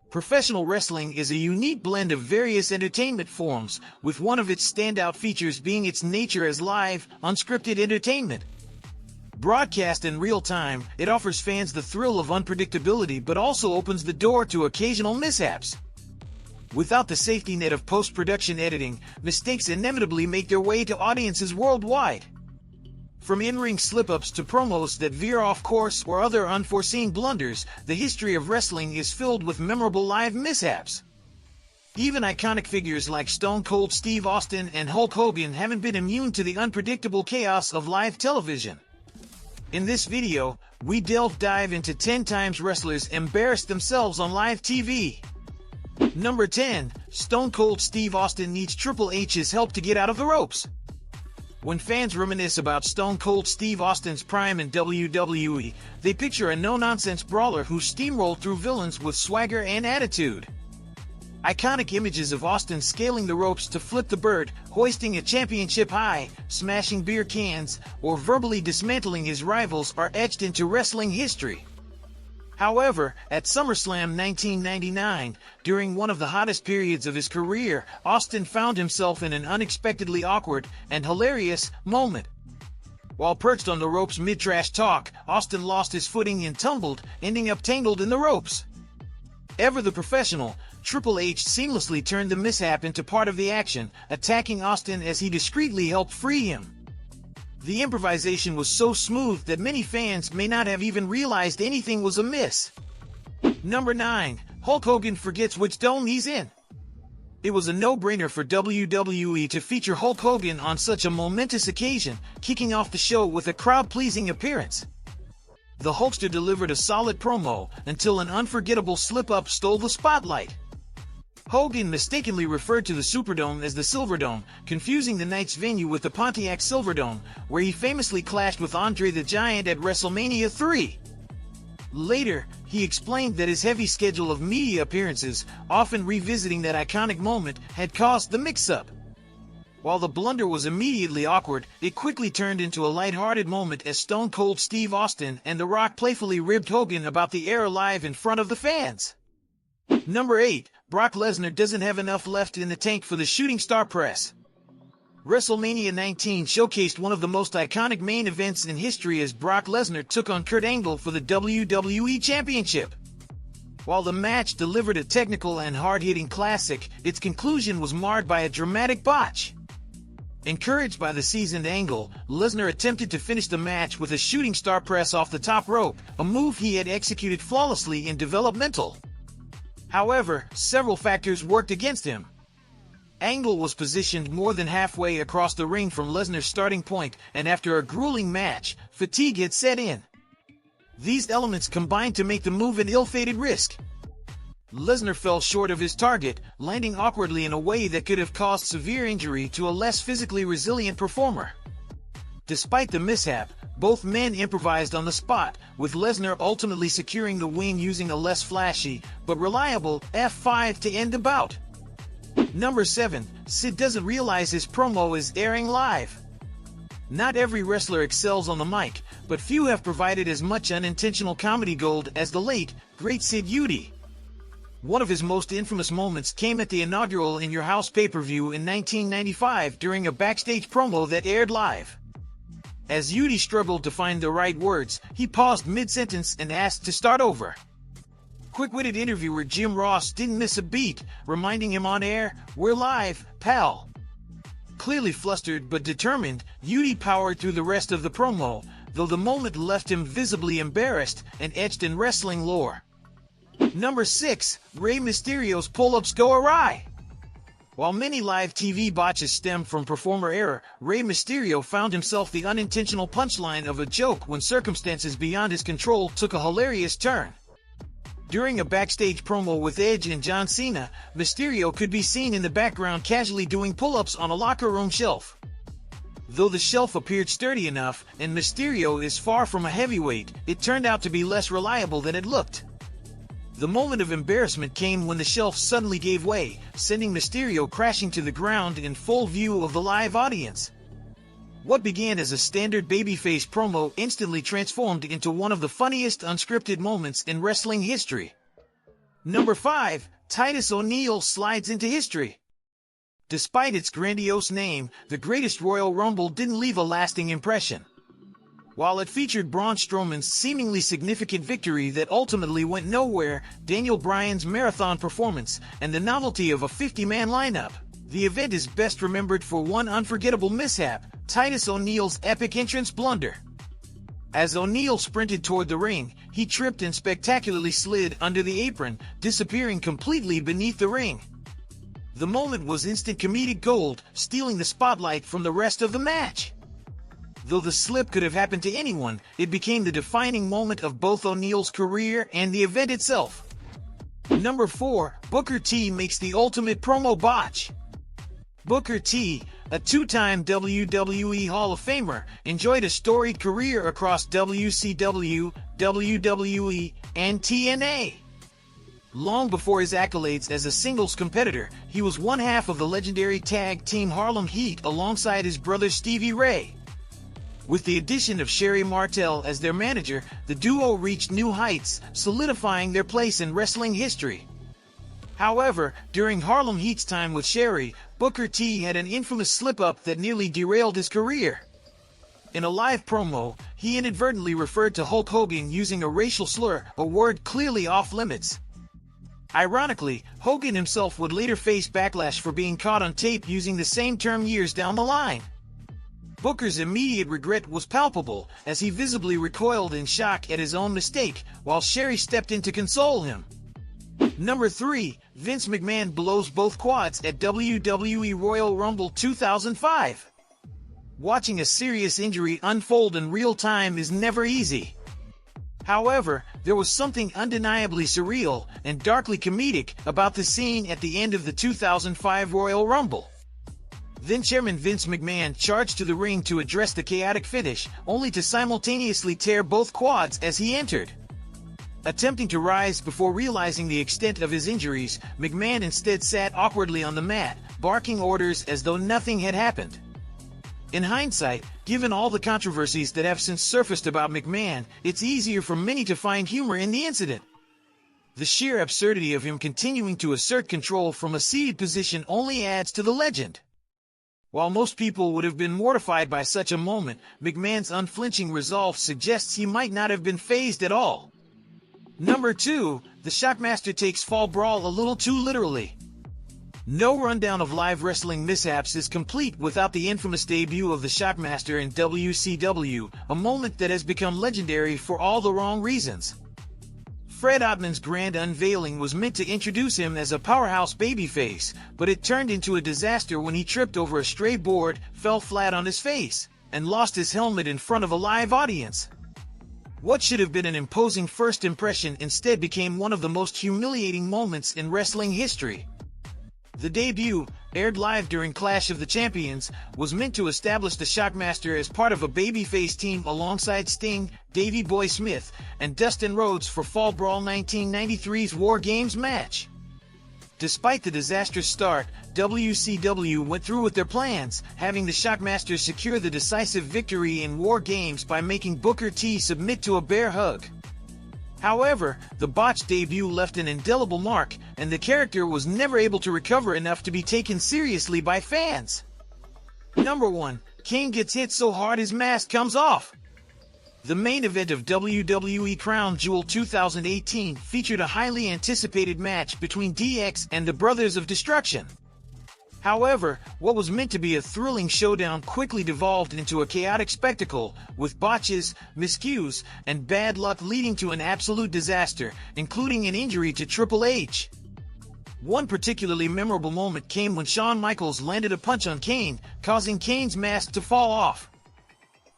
Professional wrestling is a unique blend of various entertainment forms, with one of its standout features being its nature as live, unscripted entertainment. Broadcast in real time, it offers fans the thrill of unpredictability but also opens the door to occasional mishaps. Without the safety net of post-production editing, mistakes inevitably make their way to audiences worldwide. From in-ring slip-ups to promos that veer off course or other unforeseen blunders, the history of wrestling is filled with memorable live mishaps. Even iconic figures like Stone Cold Steve Austin and Hulk Hogan haven't been immune to the unpredictable chaos of live television. In this video, we dive into 10 times wrestlers embarrassed themselves on live TV. Number 10. Stone Cold Steve Austin needs Triple H's help to get out of the ropes. When fans reminisce about Stone Cold Steve Austin's prime in WWE, they picture a no-nonsense brawler who steamrolled through villains with swagger and attitude. Iconic images of Austin scaling the ropes to flip the bird, hoisting a championship high, smashing beer cans, or verbally dismantling his rivals are etched into wrestling history. However, at SummerSlam 1999, during one of the hottest periods of his career, Austin found himself in an unexpectedly awkward and hilarious moment. While perched on the ropes mid-trash talk, Austin lost his footing and tumbled, ending up tangled in the ropes. Ever the professional, Triple H seamlessly turned the mishap into part of the action, attacking Austin as he discreetly helped free him. The improvisation was so smooth that many fans may not have even realized anything was amiss. Number 9. Hulk Hogan forgets which dome he's in. It was a no-brainer for WWE to feature Hulk Hogan on such a momentous occasion, kicking off the show with a crowd-pleasing appearance. The Hulkster delivered a solid promo until an unforgettable slip-up stole the spotlight. Hogan mistakenly referred to the Superdome as the Silverdome, confusing the night's venue with the Pontiac Silverdome, where he famously clashed with Andre the Giant at WrestleMania 3. Later, he explained that his heavy schedule of media appearances, often revisiting that iconic moment, had caused the mix-up. While the blunder was immediately awkward, it quickly turned into a lighthearted moment as Stone Cold Steve Austin and The Rock playfully ribbed Hogan about the error live in front of the fans. Number 8. Brock Lesnar doesn't have enough left in the tank for the shooting star press. WrestleMania 19 showcased one of the most iconic main events in history as Brock Lesnar took on Kurt Angle for the WWE Championship. While the match delivered a technical and hard-hitting classic, its conclusion was marred by a dramatic botch. Encouraged by the seasoned Angle, Lesnar attempted to finish the match with a shooting star press off the top rope, a move he had executed flawlessly in developmental. However, several factors worked against him. Angle was positioned more than halfway across the ring from Lesnar's starting point, and after a grueling match, fatigue had set in. These elements combined to make the move an ill-fated risk. Lesnar fell short of his target, landing awkwardly in a way that could have caused severe injury to a less physically resilient performer. Despite the mishap, both men improvised on the spot, with Lesnar ultimately securing the win using a less flashy, but reliable, F5 to end the bout. Number 7. Sid doesn't realize his promo is airing live. Not every wrestler excels on the mic, but few have provided as much unintentional comedy gold as the late, great Sid Eudy. One of his most infamous moments came at the inaugural In Your House pay-per-view in 1995 during a backstage promo that aired live. As Eudy struggled to find the right words, he paused mid-sentence and asked to start over. Quick-witted interviewer Jim Ross didn't miss a beat, reminding him on air, "We're live, pal." Clearly flustered but determined, Eudy powered through the rest of the promo, though the moment left him visibly embarrassed and etched in wrestling lore. Number 6. Rey Mysterio's pull-ups go awry. While many live TV botches stem from performer error, Rey Mysterio found himself the unintentional punchline of a joke when circumstances beyond his control took a hilarious turn. During a backstage promo with Edge and John Cena, Mysterio could be seen in the background casually doing pull-ups on a locker room shelf. Though the shelf appeared sturdy enough, and Mysterio is far from a heavyweight, it turned out to be less reliable than it looked. The moment of embarrassment came when the shelf suddenly gave way, sending Mysterio crashing to the ground in full view of the live audience. What began as a standard babyface promo instantly transformed into one of the funniest unscripted moments in wrestling history. Number 5. Titus O'Neil slides into history. Despite its grandiose name, the Greatest Royal Rumble didn't leave a lasting impression. While it featured Braun Strowman's seemingly significant victory that ultimately went nowhere, Daniel Bryan's marathon performance, and the novelty of a 50-man lineup, the event is best remembered for one unforgettable mishap: Titus O'Neil's epic entrance blunder. As O'Neil sprinted toward the ring, he tripped and spectacularly slid under the apron, disappearing completely beneath the ring. The moment was instant comedic gold, stealing the spotlight from the rest of the match. Though the slip could have happened to anyone, it became the defining moment of both O'Neil's career and the event itself. Number 4. Booker T makes the ultimate promo botch. Booker T, a two-time WWE Hall of Famer, enjoyed a storied career across WCW, WWE, and TNA. Long before his accolades as a singles competitor, he was one half of the legendary tag team Harlem Heat alongside his brother Stevie Ray. With the addition of Sherry Martel as their manager, the duo reached new heights, solidifying their place in wrestling history. However, during Harlem Heat's time with Sherry, Booker T had an infamous slip-up that nearly derailed his career. In a live promo, he inadvertently referred to Hulk Hogan using a racial slur, a word clearly off-limits. Ironically, Hogan himself would later face backlash for being caught on tape using the same term years down the line. Booker's immediate regret was palpable, as he visibly recoiled in shock at his own mistake, while Sherry stepped in to console him. Number 3. Vince McMahon blows both quads at WWE Royal Rumble 2005. Watching a serious injury unfold in real time is never easy. However, there was something undeniably surreal and darkly comedic about the scene at the end of the 2005 Royal Rumble. Then Chairman Vince McMahon charged to the ring to address the chaotic finish, only to simultaneously tear both quads as he entered. Attempting to rise before realizing the extent of his injuries, McMahon instead sat awkwardly on the mat, barking orders as though nothing had happened. In hindsight, given all the controversies that have since surfaced about McMahon, it's easier for many to find humor in the incident. The sheer absurdity of him continuing to assert control from a seated position only adds to the legend. While most people would have been mortified by such a moment, McMahon's unflinching resolve suggests he might not have been fazed at all. Number 2. The Shockmaster takes Fall Brawl a little too literally. No rundown of live wrestling mishaps is complete without the infamous debut of the Shockmaster in WCW, a moment that has become legendary for all the wrong reasons. Fred Ottman's grand unveiling was meant to introduce him as a powerhouse babyface, but it turned into a disaster when he tripped over a stray board, fell flat on his face, and lost his helmet in front of a live audience. What should have been an imposing first impression instead became one of the most humiliating moments in wrestling history. The debut, aired live during Clash of the Champions, was meant to establish the Shockmaster as part of a babyface team alongside Sting, Davey Boy Smith, and Dustin Rhodes for Fall Brawl 1993's War Games match. Despite the disastrous start, WCW went through with their plans, having the Shockmaster secure the decisive victory in War Games by making Booker T submit to a bear hug. However, the Botch debut left an indelible mark, and the character was never able to recover enough to be taken seriously by fans. Number 1. Kane gets hit so hard his mask comes off. The main event of WWE Crown Jewel 2018 featured a highly anticipated match between DX and the Brothers of Destruction. However, what was meant to be a thrilling showdown quickly devolved into a chaotic spectacle, with botches, miscues, and bad luck leading to an absolute disaster, including an injury to Triple H. One particularly memorable moment came when Shawn Michaels landed a punch on Kane, causing Kane's mask to fall off.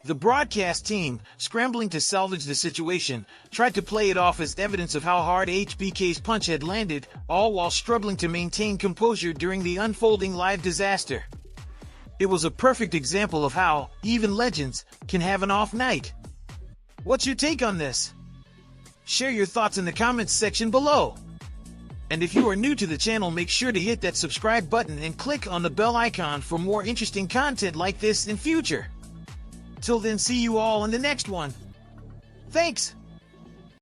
The broadcast team, scrambling to salvage the situation, tried to play it off as evidence of how hard HBK's punch had landed, all while struggling to maintain composure during the unfolding live disaster. It was a perfect example of how, even legends, can have an off night. What's your take on this? Share your thoughts in the comments section below. And if you are new to the channel, make sure to hit that subscribe button and click on the bell icon for more interesting content like this in future. Till then, see you all in the next one. Thanks!